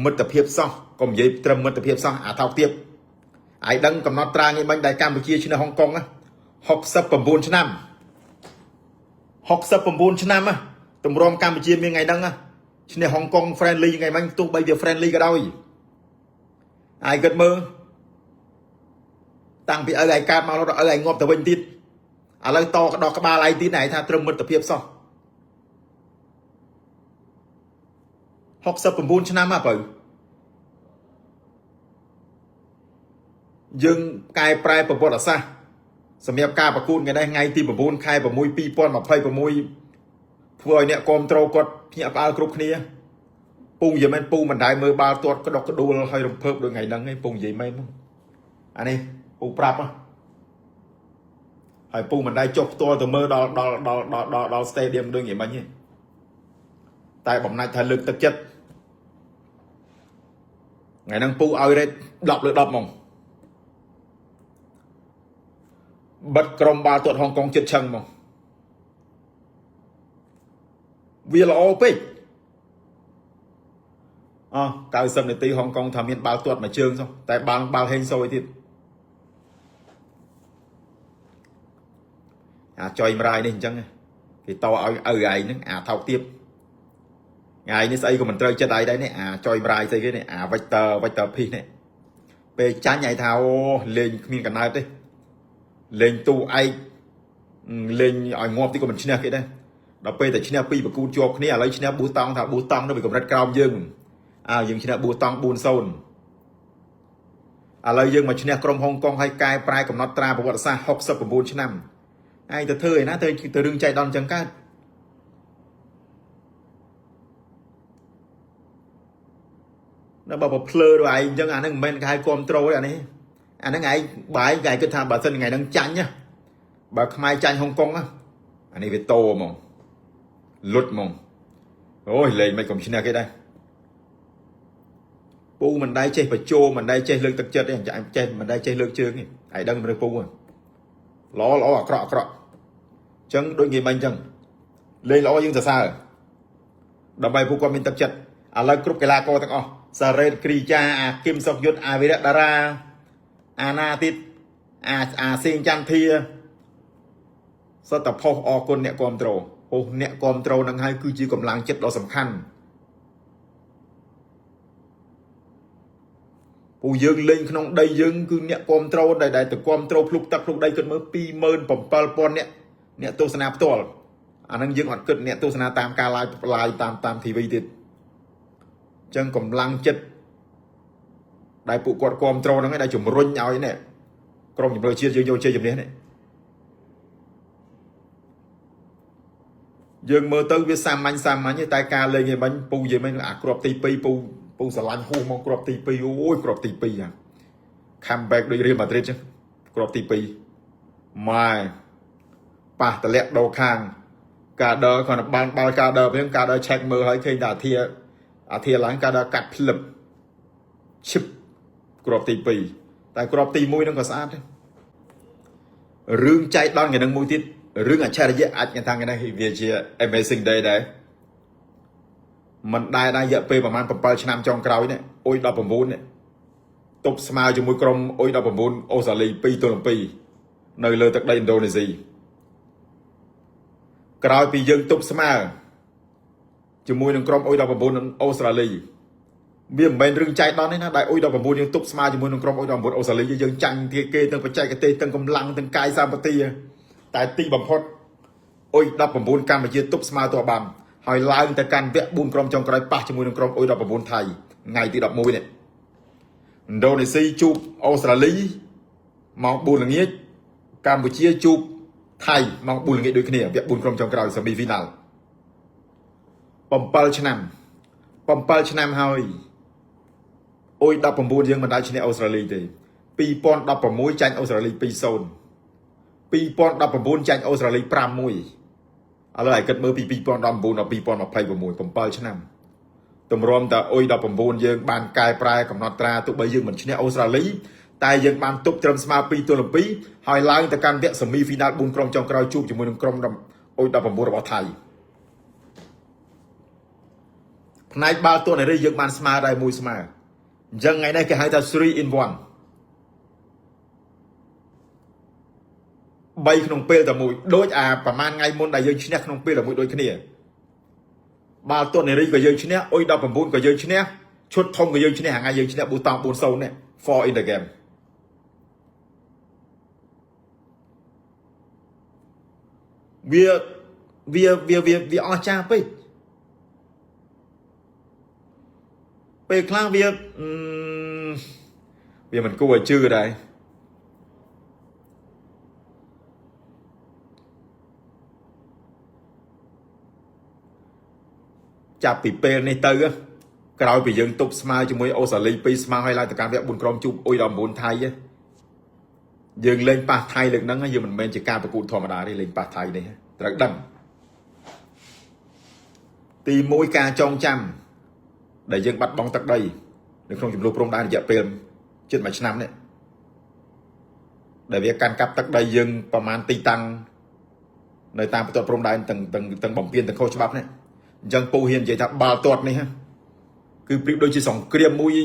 មិត្តភាពសោះកុំនិយាយត្រឹមមិត្តភាពសោះអាថោកទៀតឯដឹងកំណត់ត្រាងារបាញ់ដែលកម្ពុជាឈ្នះហុងកុង69ឆ្នាំ69ឆ្នាំទម្រាំកម្ពុជាមានថ្ងៃហ្នឹងឈ្នះហុងកុង friendly ថ្ងៃបាញ់ទោះបីវា friendly ក៏ដោយឯគិតមើលតាំងពីឪឯកើតមករត់ឪឯងាប់ទៅវិញទៀតឥឡូវតកដោះក្បាលឯងទៀតឯងថាត្រឹមមិត្តភាពសោះ69ឆ្នាំបើយើងកែប្រែប្រវត្តិសាស្ត្រសម្រាប់ការប្រកួតថ្ងៃនេះថ្ងៃទី9 ខែ 6 2026ធ្វើឲ្យអ្នកគ្រប់ត្រូលគាត់ភ្ញាក់ផ្អើលគ្រប់គ្នាពូនិយាយមែនពូមិនដែលមើលបាល់ទាត់ក្តុកក្ដួលហើយរំភើបដូចថ្ងៃហ្នឹងឯងពូនិយាយមែនអានេះពូប្រាប់ហើយពូមិនដែលចុះផ្ទាល់ទៅមើលដល់ stadium ដូចថ្ងៃមិញទេតែបំណាច់ថាលើកទឹកចិត្តថ្ងៃហ្នឹងពូឲ្យ rate 10 លើ 10 ហ្មងបិទក្រុមបាល់ទាត់ហុងកុងចិត្តឆឹងហ្មងវាល្អពេក90នាទីហុងកុងថាមានបាល់ទាត់មួយជើងសោះតែបាល់ហេងសូយទៀតអាចុយម្រាយនេះអញ្ចឹងគេតឲ្យឪឯងហ្នឹងអាថោកទៀតថ្ងៃនេះស្អីក៏មិនត្រូវចិត្តឯងដែរនេះអាចុយម្រាយស្អីគេនេះវិចតើភីសនេះពេលចាញ់ឯងថាអូលេងគ្មានកណ្ដោតទេលេងទូឯកលេងឲ្យងាប់ទីក៏មិនឈ្នះគេដែរដល់ពេលតែឈ្នះពីប្រគូតជាប់គ្នាឥឡូវឈ្នះប៊ូតង់ថាប៊ូតង់នៅពីកម្រិតក្រោមយើងយើងឈ្នះប៊ូតង់ 4-0 ឥឡូវយើងមកឈ្នះក្រុមហុងកុងឲ្យកែប្រែកំណត់ត្រាប្រវត្តិសាស្ត្រ69ឆ្នាំឯងទៅធ្វើឯណាទៅរឿងចៃដន្យអញ្ចឹងកើតដល់បើភ្លើដូចឯងអញ្ចឹងអាហ្នឹងមិនមែនគេហៅគ្រប់ត្រូលទេអានេះអាហ្នឹងឯងបាយគេគិតថាបើសិនថ្ងៃហ្នឹងចាញ់ណាបើខ្មែរចាញ់ហុងកុងអានេះវាតោហ្មងលុតហ្មងអូយលេងមិនកុំឈ្នះគេដែរពូមិនដែលចេះបញ្ជោមិនដែលចេះលើកទឹកចិត្តទេចេះមិនដែលចេះលើកជើងទេឯងដឹងមនុស្សពូល្អអាក្រក់អញ្ចឹងដូចគេមិញអញ្ចឹងលេងល្អយើងសរសើរដើម្បីពូគាត់មានទឹកចិត្តឥឡូវគ្រប់កីឡាករទាំងអស់សារ៉េតគ្រីចាអាគឹមសុកយុទ្ធអាវីរៈតារាអាណាទៀតអាសេងចន្ទធាសតផុសអរគុណអ្នកគ្រប់ត្រូលអ្នកគ្រប់ត្រូលនឹងហើយគឺជាកម្លាំងចិត្តដ៏សំខាន់ពូយើងលេងក្នុងដីយើងគឺអ្នកគ្រប់ត្រូលដែលទៅគ្រប់ត្រូលភ្លុកទឹកភ្លុកដីគិតមើល 27,000 អ្នកទស្សនាផ្ទាល់អានឹងយើងអត់គិតអ្នកទស្សនាតាមការ live តាម TV ទៀតអញ្ចឹងកម្លាំងចិត្តដែលពួកគាត់គ្រប់ត្រូលហ្នឹងឯងដែលជំរុញឲ្យនេះក្រុមជម្រើសជាតិយើងយកជ័យជំនះនេះយើងមើលទៅវាសាមញ្ញតែការលេងឯមិញពូនិយាយមិញអាគ្រាប់ទី2ពូស្រឡាញ់ហួសមកគ្រាប់ទី2អូយគ្រាប់ទី2comeback ដូចរៀលម៉ាឌ្រីតចឹងគ្រាប់ទី2ម៉ែប៉ះតម្លាក់ដោខាងការដើរគាត់បានបាល់ការដើរវិញការដើរឆែកមើលឲ្យឃើញតែអាធាឡើងការដើរកាត់ផ្លឹបឈឹបគ្រាប់ទី2តែគ្រាប់ទី1ហ្នឹងក៏ស្អាតដែររឿងចៃដន្យថ្ងៃហ្នឹងមួយទៀតរឿងអច្ឆរិយៈអាចថាថ្ងៃនេះវាជា amazing day ដែរមិនដែររយៈពេលប្រហែល7ឆ្នាំចុងក្រោយនេះអ៊ុយ19នេះទប់ស្មើជាមួយក្រុមអ៊ុយ19អូស្ត្រាលី 2-2 នៅលើទឹកដីឥណ្ឌូនេស៊ីក្រោយពីយើងទប់ស្មើជាមួយនឹងក្រុមអ៊ុយ19អូស្ត្រាលីវាមិនមែនរឿងចៃដន្យទេណាដែលអ៊ុយ19យើងទប់ស្មើជាមួយនឹងក្រុមអ៊ុយ19អូស្ត្រាលីយើងចាញ់គេទាំងបច្ចេកទេសទាំងកម្លាំងទាំងកាយសម្បត្តិតែទីបំផុតអ៊ុយ19កម្ពុជាទប់ស្មើទៅបានហើយឡើងទៅកាន់វគ្គ4ក្រុមចុងក្រោយប៉ះជាមួយនឹងក្រុមអ៊ុយ19ថៃថ្ងៃទី11នេះឥណ្ឌូនេស៊ីជួបអូស្ត្រាលីម៉ោង 4 ល្ងាចកម្ពុជាជួបថៃម៉ោង 4 ល្ងាចដូចគ្នាវគ្គ4ក្រុមចុងក្រោយ semi final 7 ឆ្នាំហើយអ៊ុយ19យើងមិនដែលឈ្នះអូស្ត្រាលីទេ2016ចាញ់អូស្ត្រាលី 2-0 2019ចាញ់អូស្ត្រាលី 5-1 ឥឡូវឲ្យគិតមើលពី2019ដល់2026 7 ឆ្នាំទម្រាំតែអ៊ុយ19យើងបានកែប្រែកំណត់ត្រាទោះបីយើងមិនឈ្នះអូស្ត្រាលីតែយើងបានទប់ត្រឹមស្មើ 2-2 ហើយឡើងទៅកាន់វគ្គ semi final 4ក្រុមចុងក្រោយជួបជាមួយនឹងក្រុមអ៊ុយ19របស់ថៃ ផ្នែកបាល់ទាត់នេះយើងបានស្មើដែរមួយស្មើអញ្ចឹងថ្ងៃនេះគេហៅថា 3 in 1 3ក្នុងពេលតែមួយដូចប្រហែលថ្ងៃមុនដែលយើងឈ្នះក្នុងពេលតែមួយដូចគ្នាបាល់ទាត់នារីក៏យើងឈ្នះអ៊ុយ19ក៏យើងឈ្នះឈុតធំក៏យើងឈ្នះថ្ងៃយើងឈ្នះប៊ូតង់ 4-0 នេះ for in the game វាអស្ចារ្យពេកពេលខ្លះវាមិនគួរឲ្យជឿដែរចាប់ពីពេលនេះទៅក្រោយពីយើងទប់ស្មើជាមួយអូស្ត្រាលី2ស្មើហើយឡើងទៅកាន់វគ្គ4ក្រុមជួបអ៊ុយ19ថៃយើងលេងប៉ះថៃលើកហ្នឹងយើងមិនមែនជាការប្រកួតធម្មតាទេលេងប៉ះថៃនេះត្រូវដឹងទី1ការចងចាំដែលយើងបាត់បង់ទឹកដីនៅក្នុងចំនួនព្រំដែនរយៈពេលជិត1ឆ្នាំនេះដែលវាកាន់កាប់ទឹកដីយើងប្រមាណទីតាំងនៅតាមបន្ទាត់ព្រំដែនទាំងបំពេញទាំងខុសច្បាប់នេះអញ្ចឹងពូហ៊ាននិយាយថាបាល់ទាត់នេះគឺប្រៀបដូចជាសង្គ្រាមមួយ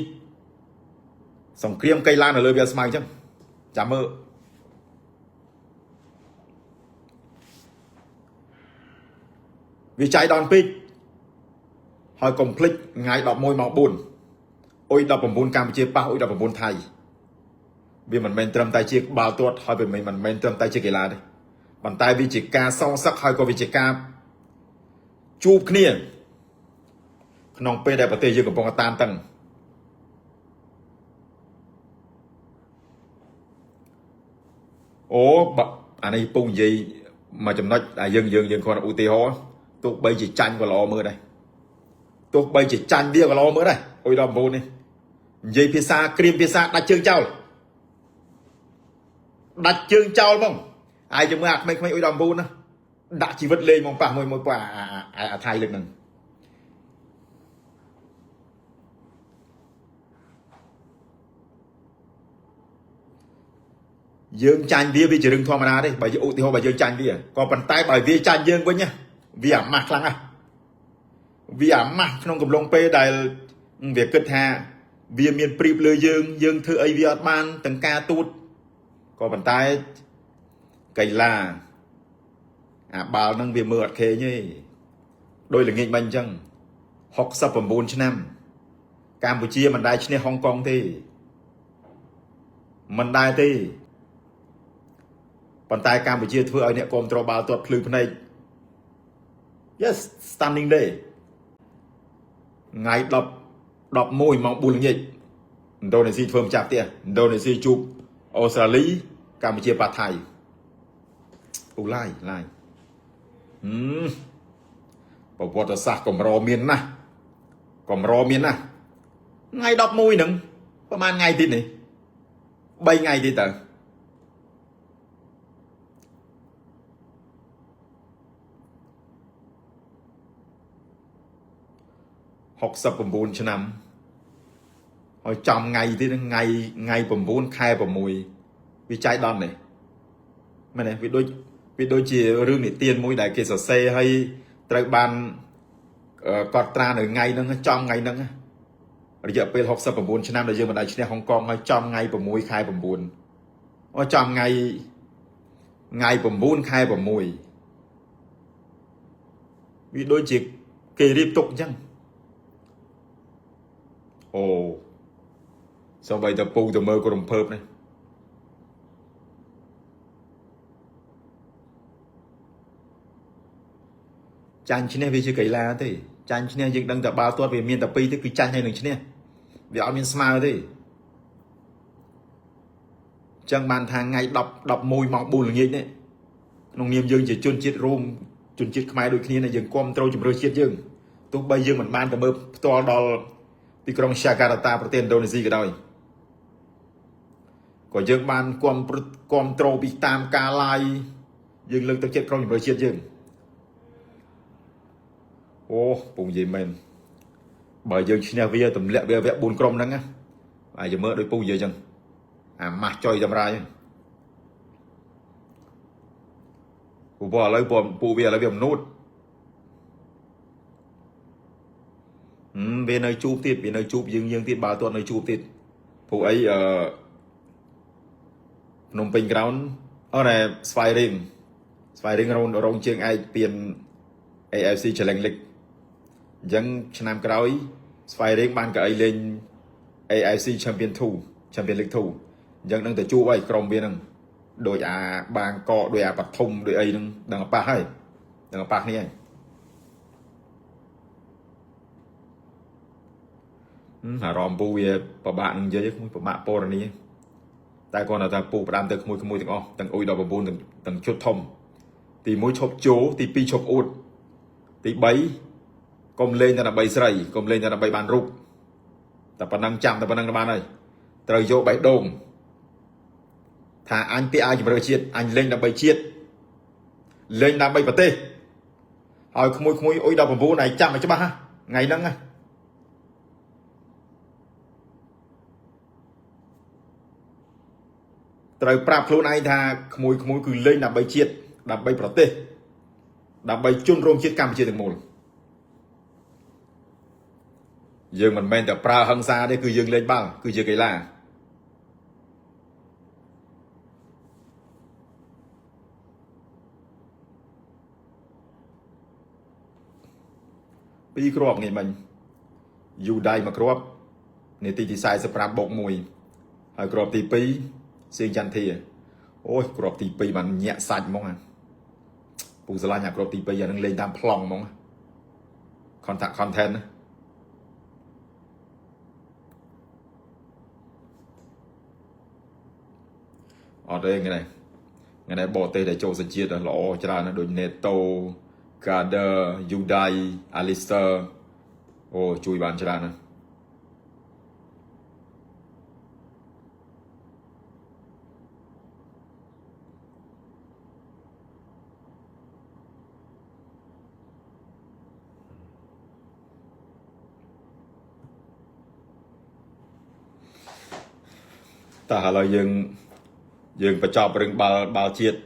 កីឡានៅលើវាស្មៅអញ្ចឹងចាំមើលវាចាយដនពេកហើយកុំភ្លេចថ្ងៃ11ម៉ោង4អ៊ុយ19កម្ពុជាប៉ះអ៊ុយ19ថៃវាមិនមែនត្រឹមតែជាបាល់ទាត់ហើយវាមិនមែនត្រឹមតែជាកីឡាទេប៉ុន្តែវាជាការសងសឹកហើយក៏វាជាការជួបគ្នាក្នុងពេលដែលប្រទេសយើងកំពុងតានតឹងអូអានេះពូនិយាយមកចំណុចដែលយើងគ្រាន់តែឧទាហរណ៍ទោះបីជាចាញ់ក៏ល្អមើលដែរទោះបីជាចាញ់វាក៏ល្អមើលដែរអ៊ុយ19នេះនិយាយភាសាក្រៀមភាសាដាច់ជើងចោលហ្មងហើយយើងមើលអាក្មេងៗអ៊ុយ19ណាដាក់ជីវិតលេងមកប៉ះមួយប៉ះអាថៃលើកហ្នឹងយើងចាញ់វាជារឿងធម្មតាទេបើឧទាហរណ៍បើយើងចាញ់វាក៏ប៉ុន្តែបើវាចាញ់យើងវិញវាអាម៉ាស់ខ្លាំងណាស់វាអាម៉ាស់ក្នុងកំឡុងពេលដែលវាគិតថាវាមានព្រៀបលើយើងធ្វើអីវាអត់បានទាំងការទូតក៏ប៉ុន្តែកីឡាអាបាល់ហ្នឹងវាមើលអត់ខេងទេដោយល្ងាចមិញអញ្ចឹង69ឆ្នាំកម្ពុជាមិនដែលឈ្នះហុងកុងទេមិនដែលទេប៉ុន្តែកម្ពុជាធ្វើឲ្យអ្នកគាំទ្របាល់ទាត់ភ្លឺភ្នែក Yes standing day ថ្ងៃ11ម៉ោង4ល្ងាចឥណ្ឌូនេស៊ីធ្វើម្ចាស់ផ្ទះឥណ្ឌូនេស៊ីជួបអូស្ត្រាលីកម្ពុជាប៉ះថៃអូឡាយប្រវត្តិសាស្ត្រកម្រមានណាស់ថ្ងៃ11ហ្នឹងប្រហែលថ្ងៃទៀតនេះ3ថ្ងៃទៀតទៅ69ឆ្នាំហើយចំថ្ងៃទៀតថ្ងៃ9ខែ6វាចាយដល់នេះមែនទេវាដូចជារឿងនិទានមួយដែលគេសរសេរហើយត្រូវបានកត់ត្រានៅថ្ងៃហ្នឹងចំថ្ងៃហ្នឹងរយៈពេល69ឆ្នាំដែលយើងមិនដែលឈ្នះហុងកុងហើយចំថ្ងៃ6ខែ9អូចំថ្ងៃ9ខែ6វាដូចជាគេរៀបទុកអញ្ចឹងអូសូម្បីតែពូទៅមើលក៏រំភើបដែរចាញ់ឈ្នះវាជាកីឡាទេចាញ់ឈ្នះយើងដឹងតែបាល់ទាត់វាមានតែ2ទេគឺចាញ់ហើយនឹងឈ្នះវាអត់មានស្មើទេចឹងបានថាថ្ងៃ11ម៉ោង4ល្ងាចនេះក្នុងនាមយើងជាជនជាតិរួមជនជាតិខ្មែរដូចគ្នាយើងគ្រប់គ្រងជំរឿជាតិយើងទោះបីយើងមិនបានទៅមើលផ្ទាល់ដល់ទីក្រុងយ៉ាកាតាប្រទេសឥណ្ឌូនេស៊ីក៏ដោយក៏យើងបានគ្រប់គ្រងពីតាមការ live យើងលើកទឹកចិត្តក្រុមជំរឿជាតិយើងអូពងនិយាយមែនបើយើងឈ្នះវាទម្លាក់វាវគ្គ4ក្រុមហ្នឹងហើយយើងមើលដោយពូនិយាយចឹងអាម៉ាស់ចុយតម្រាយពូឥឡូវពូវាឥឡូវវាមនូត វានៅជួបទៀតវានៅជួបយើងទៀតបើទាត់នៅជួបទៀតពួកអីភ្នំពេញក្រោនអូណែស្វាយរៀងរងជើងឯកពៀន AFC Challenge League អញ្ចឹងឆ្នាំក្រោយស្វាយរៀងបានកៅអីលេង AFC Champion League 2អញ្ចឹងនឹងទៅជួបហើយក្រុមវានឹងដោយអាបាងកកដោយអាបឋមដោយអីនឹងដឹងប៉ះហើយដឹងប៉ះគ្នាហើយអារម្មណ៍ពូវាពិបាកនឹងនិយាយពិបាកពណ៌នាតែគាត់ថាពូផ្ដាំទៅក្មួយទាំងអស់ទាំងអ៊ុយ19ទាំងជុតធំទី1ឈប់ជោទី2ឈប់អួតទី3កុំលេងតែដើម្បីស្រីកុំលេងតែដើម្បីបានរូបតែប៉ុណ្ណឹងចាំតែប៉ុណ្ណឹងបានហើយត្រូវយកបេះដូងថាអញពាក់អាវជំរឿជាតិអញលេងដើម្បីជាតិលេងដើម្បីប្រទេសហើយក្មួយអ៊ុយ19ឯងចាំឲ្យច្បាស់ថ្ងៃហ្នឹងត្រូវប្រាប់ខ្លួនឯងថាក្មួយគឺលេងដើម្បីជាតិដើម្បីប្រទេសដើម្បីជនរួមជាតិកម្ពុជាទាំងមូលយើងមិនមែនតែប្រើហិង្សាទេគឺយើងលេងបាល់គឺជាកីឡាពីរគ្រាប់ងាយមិញយូដៃមួយគ្រាប់នាទីទី45 + 1ហើយគ្រាប់ទី2សៀងចន្ទធាអូយគ្រាប់ទី2បានញាក់សាច់ហ្មងពូស្រឡាញ់អាគ្រាប់ទី2អានឹងលេងតាមប្លង់ហ្មង content ណាអត់ទេថ្ងៃនេះបរទេសដែលចូលសញ្ជាតិល្អច្រើនណាស់ដូច Neto Kader Yudai Alistair អូជួយបានច្រើនណាស់តែឥឡូវយើងបញ្ចប់រឿងបាល់ជាតិ